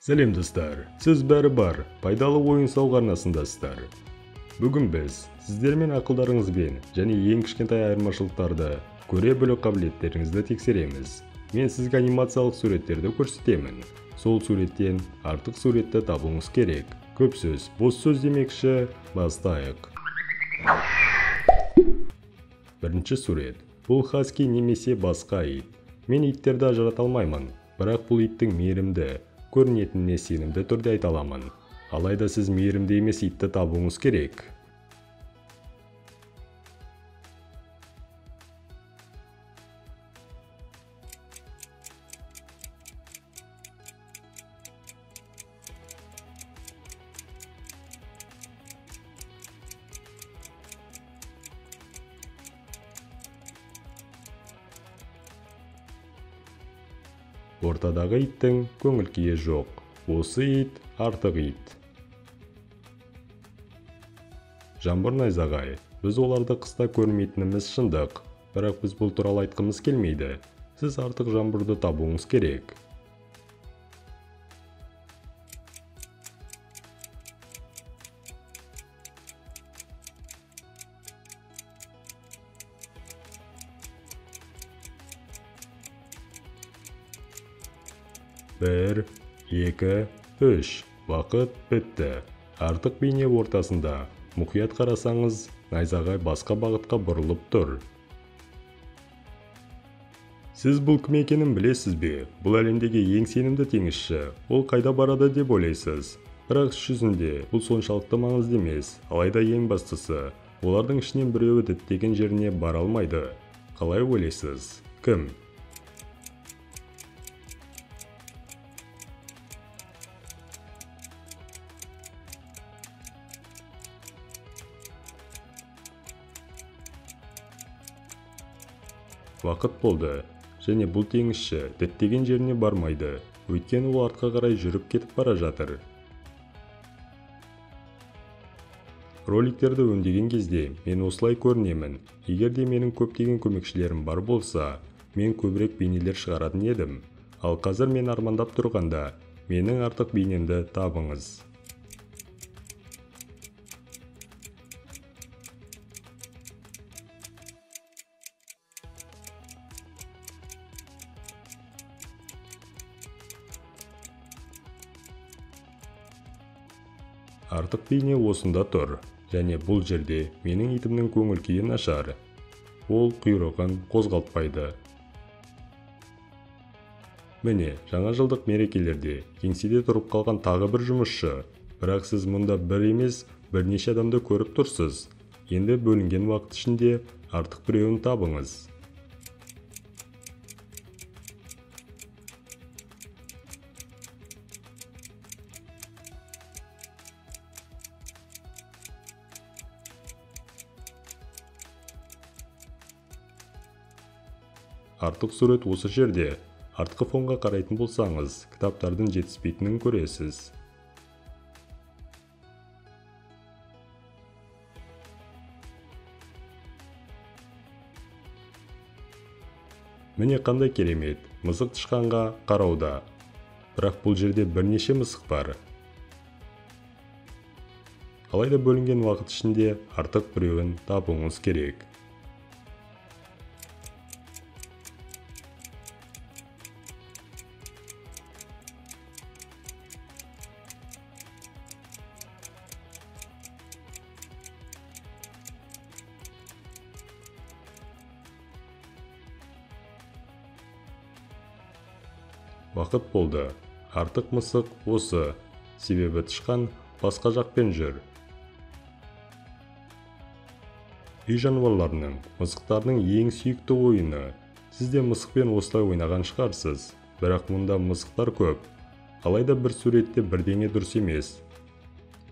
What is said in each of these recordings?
Сәлем достар, сіз бәрі бар, пайдалы ойын-сауық арнасындасыздар. Бүгін біз сіздермен ақылдарыңызбен және ең кішкентай айырмашылықтарды көре білу қабілеттеріңізді тексереміз. Мен сізге анимациялық суреттерді көрсетемін. Сол суреттен артық суретті табуыңыз керек. Көп сөз, бос сөз демекші, бастайық. Бірінші сурет. Бұл хаски немесе басқа ит. Мен иттерді ажырата алмаймын, бірақ бұл иттің мейірімді көрінетініне сенімді түрде айта аламын. Алайда сіз мейірімді емес итті табуыңыз керек. Ортадағы иттің көңіл-күйі жоқ. Осы ит артық ит. Жаңбыр найзағай. Біз оларды қыста көрмейтініміз шындық, бірақ біз бұл туралы айтқымыз келмейді. Сіз артық жаңбырды табуыңыз керек. Бір, екі, үш. Уақыт бітті. Артық бейне ортасында. Мұқият қарасаңыз, найзағай басқа бағытқа бұрылып тұр. Сіз бұл кім екенін білесіз бе? Бұл әлемдегі ең сенімді теңізші. Ол қайда барады деп ойлайсыз? Бірақ іс жүзінде бұл соншалықты маңызды емес. Алайда ең бастысы, олардың ішінен біреуі діттеген жеріне бара алмайды. Қалай ойлайсыз? Кім? Уақыт болды, және бұл теңізші діттеген жеріне бармайды, өйткені ол артқа қарай жүріп кетіп бара жатыр. Роликтерді өңдеген кезде мен осылай көрінемін. Егер де менің көптеген көмекшілерім бар болса, мен көбірек бейнелер шығаратын едім. Ал қазір мен армандап тұрғанда, менің артық бейнемді табыңыз. Артық бейне осында тұр, және бұл жерде менің итімнің көңіл-күйі нашар. Ол құйрығын қозғалтпайды. Міне, жаңа жылдық мерекелерде кеңседе тұрып қалған тағы бір жұмысшы, бірақ сіз мұнда бір емес, бірнеше адамды көріп тұрсыз. Енді бөлінген уақыт ішінде артық біреуін табыңыз. Артық сурет осы жерде. Артқы фонға қарайтын болсаңыз, кітаптардың жетіспейтінін көресіз. Міне қандай керемет, мысық тышқанға қарауда. Бірақ бұл жерде бірнеше мысық бар. Алайда бөлінген уақыт ішінде артық біреуін табуыңыз керек. Уақыт болды. Артық мысық осы. Себебі тышқан басқа жақпен жүр. Үй жануарларының, мысықтардың ең сүйікті ойыны. Сіз де мысықпен осылай ойнаған шығарсыз. Бірақ мұнда мысықтар көп. Алайда бір суретте бірдеңе дұрыс емес.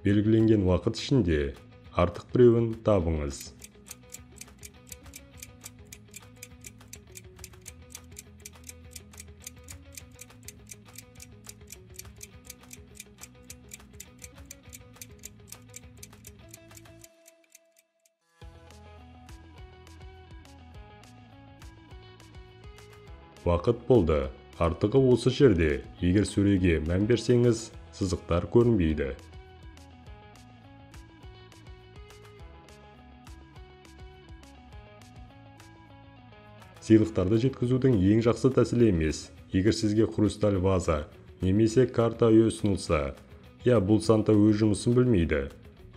Белгіленген уақыт ішінде артық біреуін табыңыз. Уақыт болды. Артығы осы жерде, егер сөреге мән берсеңіз, сызықтар көрінбейді. Сыйлықтарды жеткізудің ең жақсы тәсілі емес. Егер сізге хрусталь ваза немесе карта үй ұсынылса, бұл санта өз жұмысын білмейді.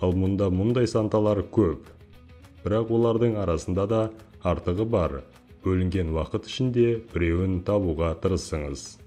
Ал мұнда мұндай санталар көп. Бірақ олардың арасында да артығы бар. Бөлінген уақыт ішінде біреуін табуға тырысыңыз.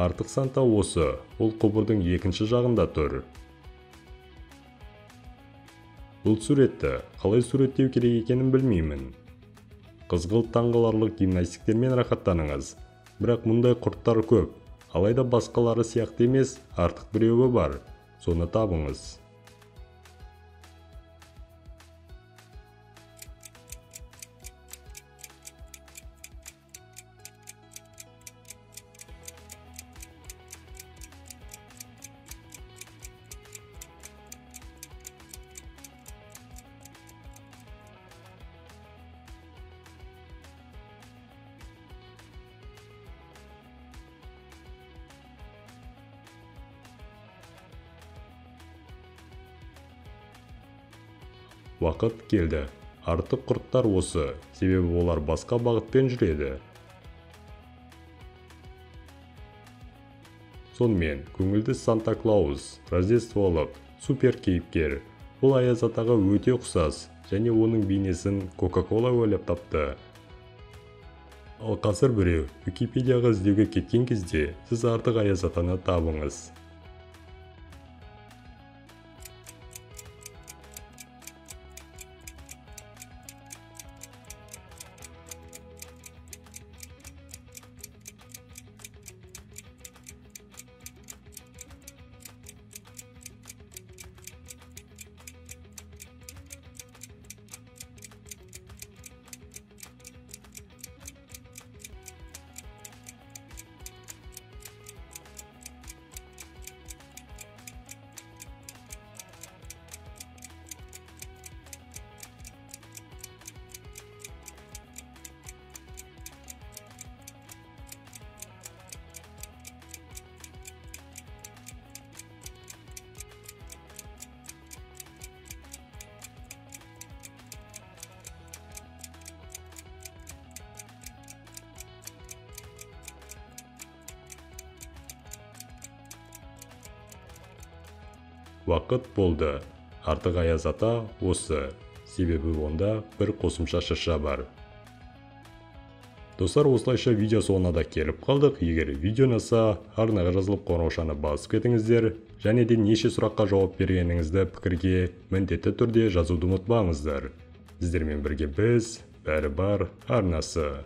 Артық санта осы, ол құбырдың екінші жағында тұр. Бұл суретті қалай суреттеу керек екенін білмеймін. Қызғылт таңғаларлық гимнастиктермен рахаттаныңыз. Бірақ мұндай құрттар көп, алайда басқалары сияқты емес, артық біреуі бар. Соны табыңыз. Уақыт келді. Артық құрттар осы, себебі олар басқа бағытпен жүреді. Сонымен, көңілді Санта-Клаус, Рождестволық, супер кейіпкер. Бұл Аяз атаға өте ұқсас, және оның бейнесін Кока-Кола ойлап тапты. Ал қазір біреу Википедияға іздеуге кеткен кезде, сіз артық Аяз атаны табыңыз. Уақыт болды. Артық Аяз ата осы, себебі онда бір қосымша шырша бар. Достар, осылайша видео соңына да келіп қалдық. Егер видео ұнаса, арнаға жазылып қоңыраушаны басып кетіңіздер, және де неше сұраққа жауап бергеніңізді пікірге міндетті түрде жазуды ұмытпаңыздар. Сіздермен бірге біз, бәрі бар арнасы.